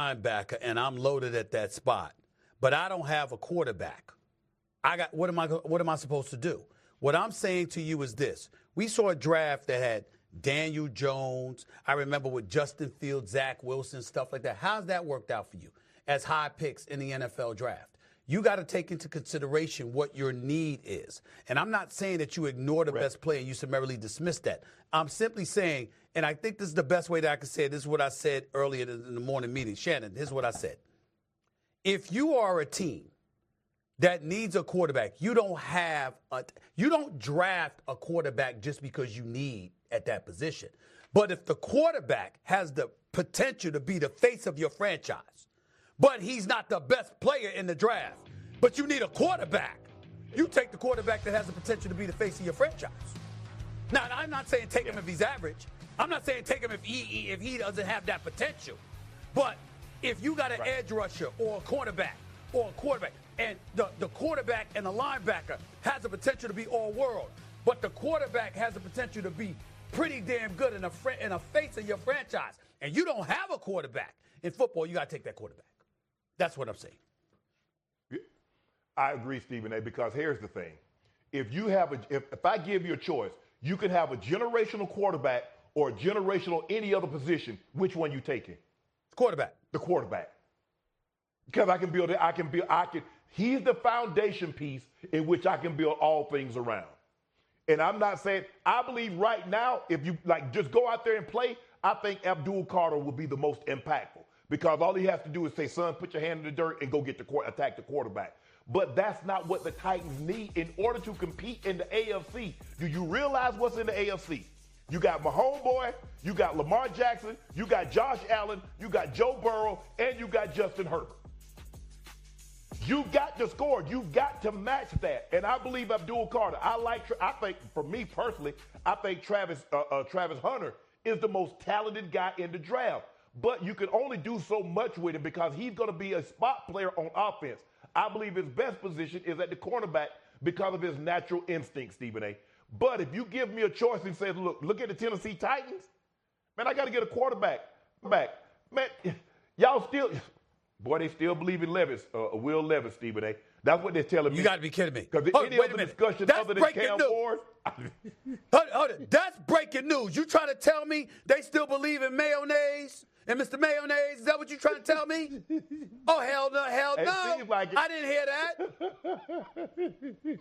linebacker and I'm loaded at that spot, but I don't have a quarterback. What am I supposed to do? What I'm saying to you is this. We saw a draft that had Daniel Jones. I remember with Justin Fields, Zach Wilson, stuff like that. How's that worked out for you as high picks in the NFL draft? You got to take into consideration what your need is. And I'm not saying that you ignore the best player and you summarily dismiss that. I'm simply saying, and I think this is the best way that I can say it. This is what I said earlier in the morning meeting. Shannon, this is what I said. If you are a team that needs a quarterback, you don't draft a quarterback just because you need at that position. But if the quarterback has the potential to be the face of your franchise, but he's not the best player in the draft, but you need a quarterback, you take the quarterback that has the potential to be the face of your franchise. Now, I'm not saying take him if he's average. I'm not saying take him if he doesn't have that potential. But if you got an edge rusher or a quarterback, and the quarterback and the linebacker has the potential to be all-world, but the quarterback has the potential to be pretty damn good in a face of your franchise, and you don't have a quarterback in football, you got to take that quarterback. That's what I'm saying. I agree, Stephen A., because here's the thing. If I give you a choice, you can have a generational quarterback or a generational any other position. Which one you taking? Quarterback. The quarterback. Because I can build it. He's the foundation piece in which I can build all things around. And I'm not saying, I believe right now, if you just go out there and play, I think Abdul Carter will be the most impactful. Because all he has to do is say, son, put your hand in the dirt and go attack the quarterback. But that's not what the Titans need in order to compete in the AFC. Do you realize what's in the AFC? You got Mahomes boy, you got Lamar Jackson, you got Josh Allen, you got Joe Burrow, and you got Justin Herbert. You got to score. You got to match that. And I believe Abdul Carter. I think, for me personally, I think Travis Hunter is the most talented guy in the draft. But you can only do so much with him because he's going to be a spot player on offense. I believe his best position is at the cornerback because of his natural instinct, Stephen A. But if you give me a choice and say, look at the Tennessee Titans, man, I got to get a quarterback back. Man, y'all still, boy, they still believe in Will Levis, Stephen A. That's what they're telling me. You got to be kidding me. Because any other discussion other than Cam Ward. Hold on. That's breaking news. You trying to tell me they still believe in mayonnaise? And Mr. Mayonnaise, is that what you trying to tell me? Oh, hell no. I didn't hear that.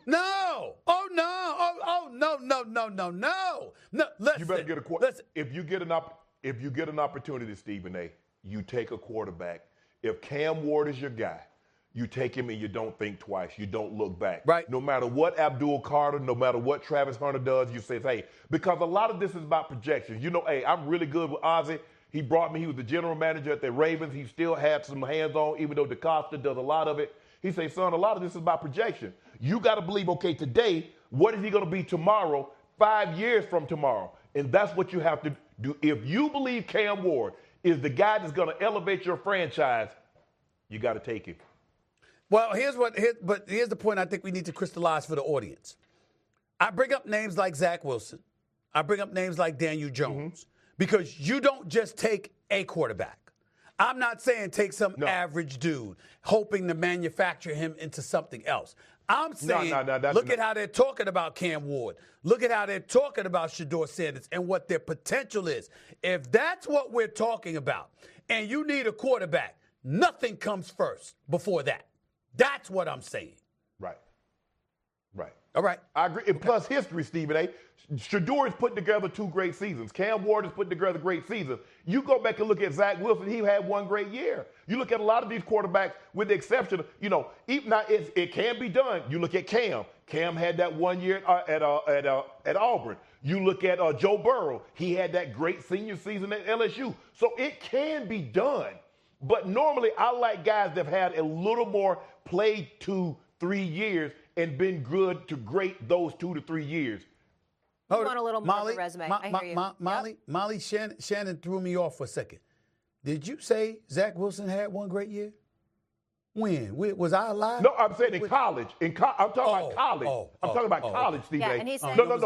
No. Oh, no. No, listen. You better get a quarterback. If you get an opportunity, Stephen A., you take a quarterback. If Cam Ward is your guy, you take him and you don't think twice. You don't look back. Right. No matter what Abdul Carter, no matter what Travis Hunter does, you say, hey, because a lot of this is about projections. You know, hey, I'm really good with Ozzie. He brought me, he was the general manager at the Ravens. He still had some hands-on, even though DeCosta does a lot of it. He says, son, a lot of this is about projection. You got to believe, okay, today, what is he going to be tomorrow, 5 years from tomorrow? And that's what you have to do. If you believe Cam Ward is the guy that's going to elevate your franchise, you got to take him. Well, here's the point I think we need to crystallize for the audience. I bring up names like Zach Wilson. I bring up names like Daniel Jones. Because you don't just take a quarterback. I'm not saying take some average dude, hoping to manufacture him into something else. I'm saying look at how they're talking about Cam Ward. Look at how they're talking about Shedeur Sanders and what their potential is. If that's what we're talking about, and you need a quarterback, nothing comes first before that. That's what I'm saying. Right. All right. I agree. And plus history, Stephen A. Shedeur has put together 2 great seasons. Cam Ward has put together great seasons. You go back and look at Zach Wilson, he had 1 great year. You look at a lot of these quarterbacks, with the exception of, even now it can be done. You look at Cam. Cam had that 1 year at Auburn. You look at Joe Burrow. He had that great senior season at LSU. So it can be done. But normally I like guys that have had a little more play 2-3 years and been good to great those 2 to 3 years. You want a little more of a resume. I hear you. Molly, Shannon threw me off for a second. Did you say Zach Wilson had 1 great year? When? Was I alive? No, I'm saying in college. I'm talking about college. I'm talking about college, Steve. Yeah, and he's saying no. I'm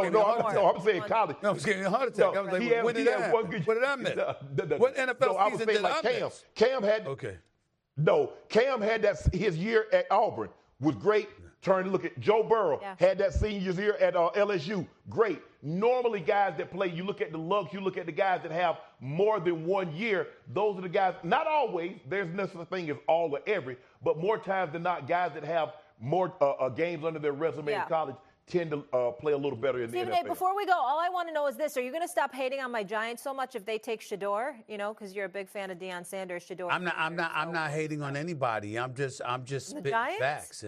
saying college. No, I was getting a heart attack. I was like, when did that happen? What did I miss? What NFL season did I miss? Cam had. Okay. No, Cam had that his year at Auburn was great. Turn to look at Joe Burrow, had that senior year at LSU. Great. Normally, guys that play, you look at the luck, you look at the guys that have more than 1 year. Those are the guys, not always, there's no such thing as all or every, but more times than not, guys that have more games under their resume in college tend to play a little better in the NFL. Before we go, all I want to know is this. Are you going to stop hating on my Giants so much if they take Shedeur? You know, because you're a big fan of Deion Sanders, Shedeur. I'm not hating on anybody. I'm just spitting facts.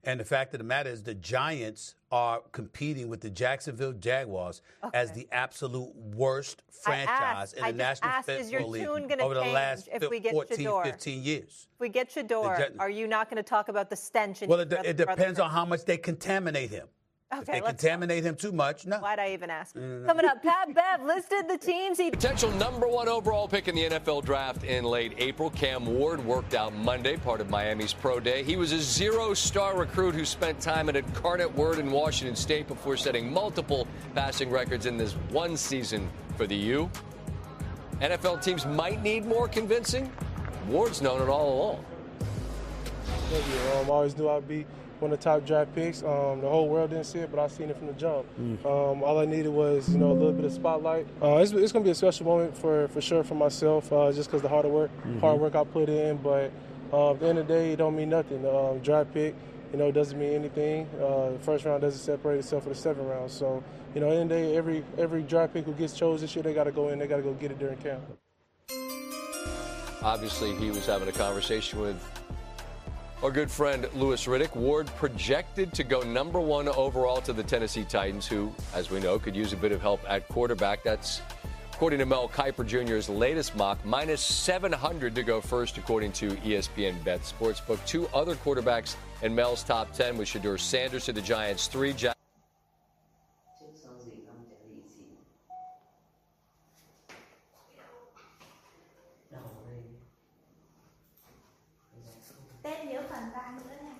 And the fact of the matter is the Giants are competing with the Jacksonville Jaguars as the absolute worst franchise in the National Football League over the last 14, 15 years. If we get Shedeur, are you not going to talk about the stench? Well, it depends on how much they contaminate him. Okay, if they contaminate him too much, no. Why'd I even ask? Coming up, Pat Bev listed the teams he... Potential #1 overall pick in the NFL draft in late April. Cam Ward worked out Monday, part of Miami's pro day. He was a 0-star recruit who spent time at Incarnate Word in Washington State before setting multiple passing records in this one season for the U. NFL teams might need more convincing. Ward's known it all along. I always knew I'd be one of the top draft picks. The whole world didn't see it, but I seen it from the jump. All I needed was, a little bit of spotlight. It's going to be a special moment for sure for myself, just because the hard work I put in. But at the end of the day, it don't mean nothing. Draft pick, doesn't mean anything. The first round doesn't separate itself for the second round. So, at the end of the day, every draft pick who gets chosen this year, they got to go in, they got to go get it during camp. Obviously, he was having a conversation with our good friend Louis Riddick. Ward projected to go #1 overall to the Tennessee Titans, who, as we know, could use a bit of help at quarterback. That's according to Mel Kiper Jr.'s latest mock, -700 to go first, according to ESPN Bet Sportsbook. Two other quarterbacks in Mel's top 10 with Shedeur Sanders to the Giants 3. Tên nhớ phần ba nữa nha.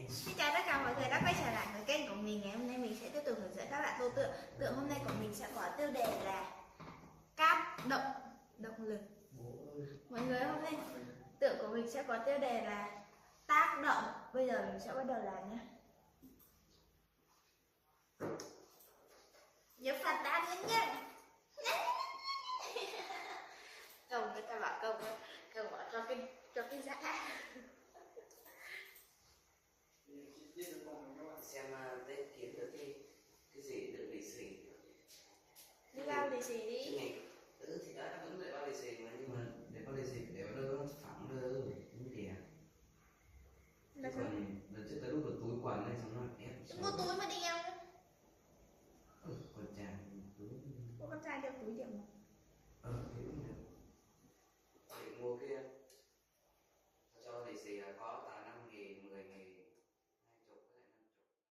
Xin chào tất cả mọi người đã quay trở lại với kênh của mình. Ngày hôm nay mình sẽ tiếp tục hướng dẫn các bạn tô tượng. Tượng hôm nay của mình sẽ có tiêu đề là động lực. Mọi người hôm nay tượng của mình sẽ có tiêu đề là tác động. Bây giờ mình sẽ bắt đầu làm nhé. Nhớ phần ba nữa nhé. Công người ta bảo công bảo cho cái giá. Xem Tết kiếm được cái gì được lì xì. Đi bao lì xì đi. Thì đã vẫn để bao lì xì mà, nhưng mà để bao lì xì để vào đâu nó phẳng đưa đúng kìa. Còn lần trước tới lúc được túi quần này xong nó ép. Mua túi mà đi em. Con trai túi. Con trai đeo túi điểm.